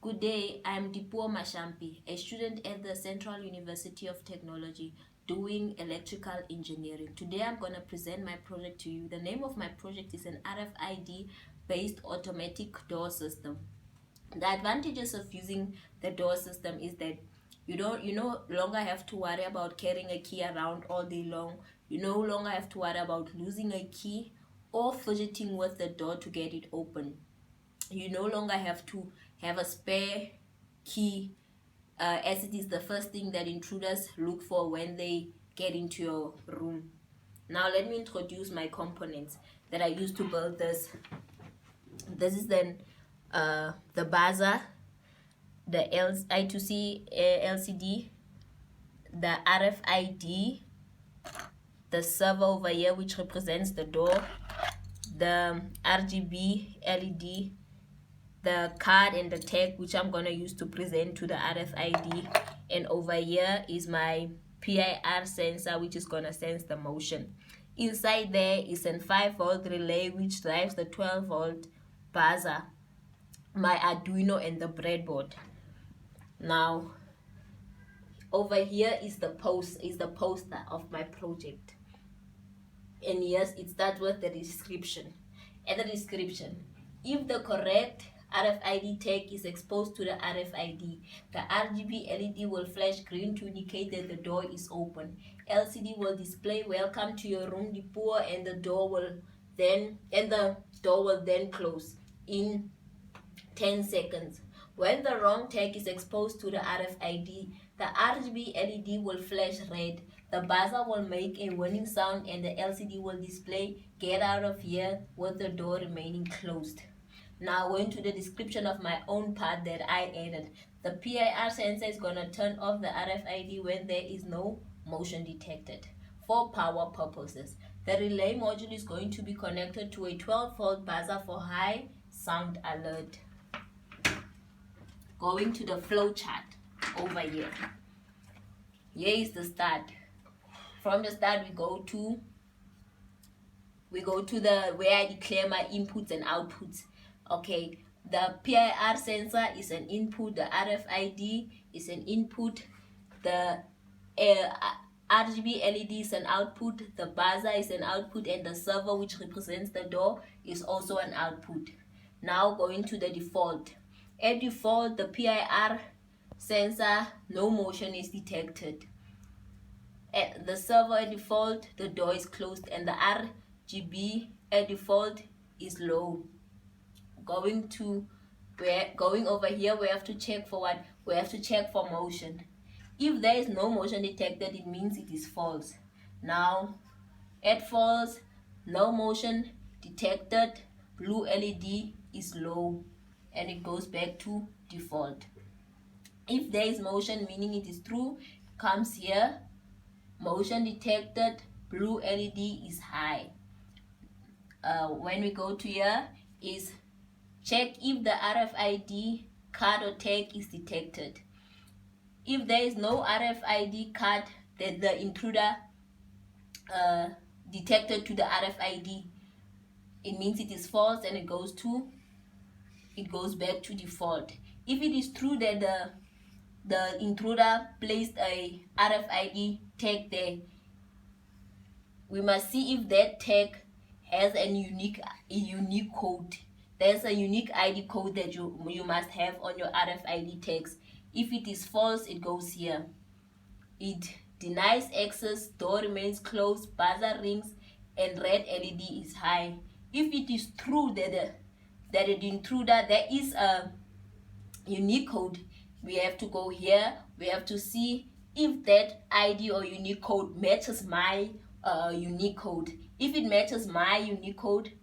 Good day, I'm Dipuo Mashampi, a student at the Central University of Technology doing electrical engineering. Today I'm going to present my project to you. The name of my project is an RFID based automatic door system. The advantages of using the door system is that you no longer have to worry about carrying a key around all day long. You no longer have to worry about losing a key or fidgeting with the door to get it open. You no longer have to have a spare key, as it is the first thing that intruders look for when they get into your room. Now let me introduce my components that I used to build this. This is then the buzzer, the I2C LCD, the RFID, the server over here which represents the door, the RGB LED, the card and the tag which I'm going to use to present to the RFID, and over here is my PIR sensor which is going to sense the motion. Inside there is a 5-volt relay which drives the 12-volt buzzer, my Arduino, and the breadboard. Now over here is the poster of my project, and yes, it starts with the description. At the description, if the correct RFID tag is exposed to the RFID, the RGB LED will flash green to indicate that the door is open. LCD will display "Welcome to your room, Dipuo," and the door will then close in 10 seconds. When the wrong tag is exposed to the RFID, the RGB LED will flash red. The buzzer will make a warning sound and the LCD will display "Get out of here," with the door remaining closed. Now going to the description of my own part that I added. The PIR sensor is going to turn off the RFID when there is no motion detected. For power purposes, the relay module is going to be connected to a 12-volt buzzer for high sound alert. Going to the flow chart over here. Here is the start. From the start we go to the where I declare my inputs and outputs. Okay, the PIR sensor is an input, the RFID is an input, the RGB LED is an output, the buzzer is an output, and the server which represents the door is also an output. Now going to the default. At default, the PIR sensor, no motion is detected. At the server at default, the door is closed, and the RGB at default is low. Going over here, we have to check for what? We have to check for motion. If there is no motion detected, it means it is false. Now at false, no motion detected, blue LED is low, and it goes back to default. If there is motion, meaning it is true, comes here, motion detected, blue LED is high. When we go to here is check if the RFID card or tag is detected. If there is no RFID card that the intruder detected to the RFID, it means it is false and it goes back to default. If it is true that the intruder placed a RFID tag there, we must see if that tag has a unique code. There's a unique ID code that you must have on your RFID tags. If it is false, it goes here. It denies access, door remains closed, buzzer rings, and red LED is high. If it is true that the intruder, there is a unique code, we have to go here. We have to see if that ID or unique code matches my unique code. If it matches my unique code,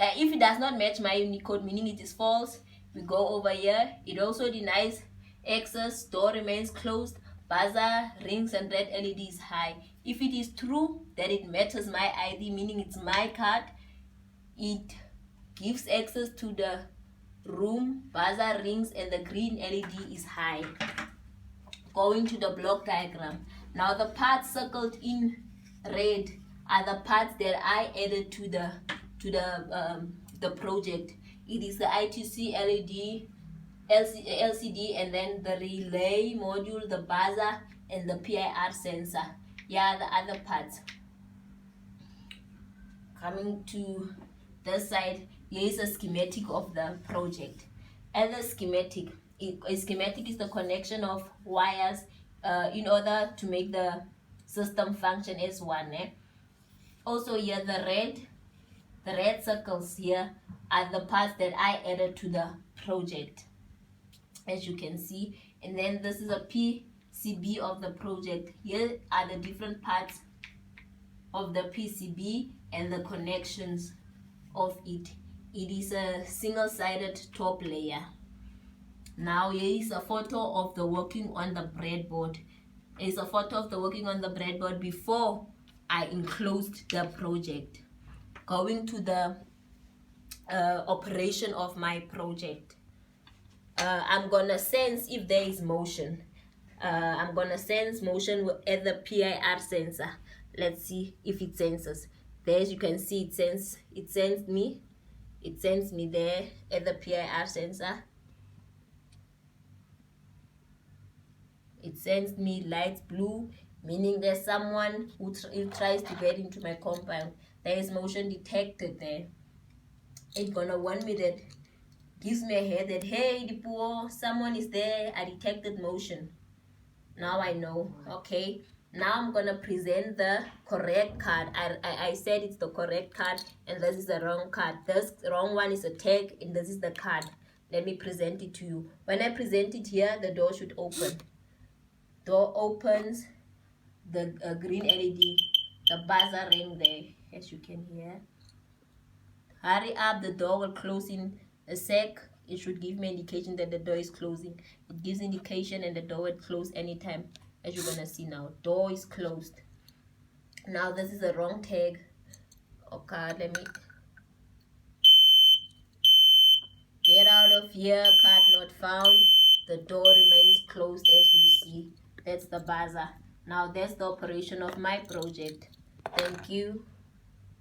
if it does not match my unique code, meaning it is false, we go over here. It also denies access, door remains closed, buzzer rings, and red LED is high. If it is true that it matches my ID, meaning it's my card, it gives access to the room, buzzer rings, and the green LED is high. Going to the block diagram. Now the parts circled in red are the parts that I added to the project. It is the I2C LED, LCD, and then the relay module, the buzzer, and the PIR sensor. Yeah, the other parts. Coming to this side, here is a schematic of the project. And the schematic, a schematic is the connection of wires in order to make the system function as one. Also here the red circles here are the parts that I added to the project, as you can see. And then this is a PCB of the project. Here are the different parts of the PCB and the connections of it. It is a single-sided top layer. Now here is a photo of the working on the breadboard. It's a photo of the working on the breadboard before I enclosed the project. Going to the operation of my project. I'm gonna sense if there is motion. I'm gonna sense motion at the PIR sensor. Let's see if it senses. There, as you can see, it sends me there at the PIR sensor. It sends me light blue, meaning there's someone who tries to get into my compound. There is motion detected there. It's gonna warn me that, gives me a head that, hey, Dipuo, someone is there. I detected motion. Now I know. Okay. Now I'm gonna present the correct card. I said it's the correct card, and this is the wrong card. This wrong one is a tag, and this is the card. Let me present it to you. When I present it here, the door should open. Door opens. The green LED, the buzzer ring there, as you can hear. Hurry up, the door will close in a sec. It should give me indication that the door is closing. It gives indication and the door will close anytime, as you're gonna see now. Door is closed. Now this is the wrong tag. Okay, let me get out of here. Card not found. The door remains closed, as you see. That's the buzzer. Now that's the operation of my project. Thank you.